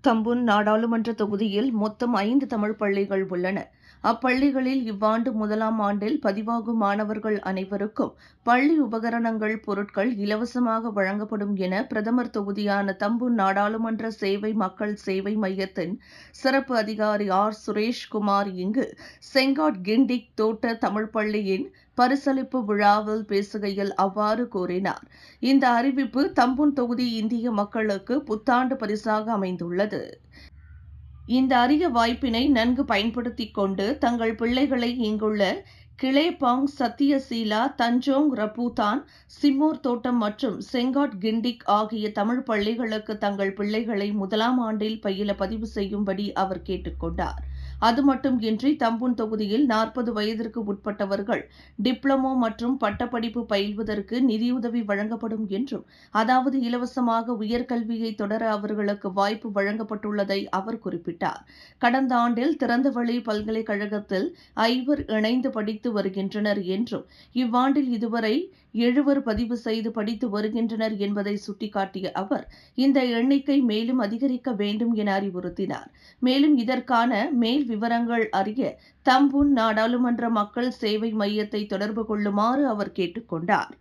தம்பூன் நாடாளுமன்ற தொகுதியில் மொத்தம் 5 தமிழ் பள்ளிகள் உள்ளன. அப்பள்ளிகளில் இவ்வாண்டு முதலாம் ஆண்டில் பதிவாகும் மாணவர்கள் அனைவருக்கும் பள்ளி உபகரணங்கள், பொருட்கள் இலவசமாக வழங்கப்படும் என பிரதமர் தொகுதியான தம்பூன் நாடாளுமன்ற சேவை மக்கள் சேவை மையத்தின் சிறப்பு அதிகாரி ஆர். சுரேஷ்குமார் இங்கு செங்காட் கிண்டிக் தோட்ட தமிழ் பள்ளியின் பரிசளிப்பு விழாவில் பேசுகையில் அவ்வாறு கூறினார். இந்த அறிவிப்பு தம்பூன் தொகுதி இந்திய மக்களுக்கு புத்தாண்டு பரிசாக அமைந்துள்ளது. இந்த அரிய வாய்ப்பினை நன்கு பயன்படுத்திக் கொண்டு தங்கள் பிள்ளைகளை இங்குள்ள கிளேபாங், சத்தியசீலா, தஞ்சோங் ரபுதான், சிம்மோர் தோட்டம் மற்றும் செங்காட் கிண்டிக் ஆகிய தமிழ் பள்ளிகளுக்கு தங்கள் பிள்ளைகளை முதலாம் ஆண்டில் பயில பதிவு செய்யும்படி அவர் கேட்டுக் கொண்டார். அது மட்டுமின்றி தம்பூன் தொகுதியில் 40 வயதிற்கு உட்பட்டவர்கள் டிப்ளமோ மற்றும் பட்டப்படிப்பு பயில்வதற்கு நிதியுதவி வழங்கப்படும் என்றும், அதாவது இலவசமாக உயர்கல்வியை தொடர அவர்களுக்கு வாய்ப்பு வழங்கப்பட்டுள்ளதை அவர் குறிப்பிட்டார். கடந்த ஆண்டில் திறந்தவெளி பல்கலைக்கழகத்தில் 5 இணைந்து படித்து வருகின்றனர் என்றும், இவ்வாண்டில் இதுவரை 7 பதிவு செய்து படித்து வருகின்றனர் என்பதை சுட்டிக்காட்டிய அவர், இந்த எண்ணிக்கை மேலும் அதிகரிக்க வேண்டும் என அறிவுறுத்தினார். மேலும் இதற்கான மேல் விவரங்கள் அறிய தம்பூன் நாடாளுமன்ற மக்கள் சேவை மையத்தை தொடர்பு கொள்ளுமாறு அவர் கேட்டுக் கொண்டார்.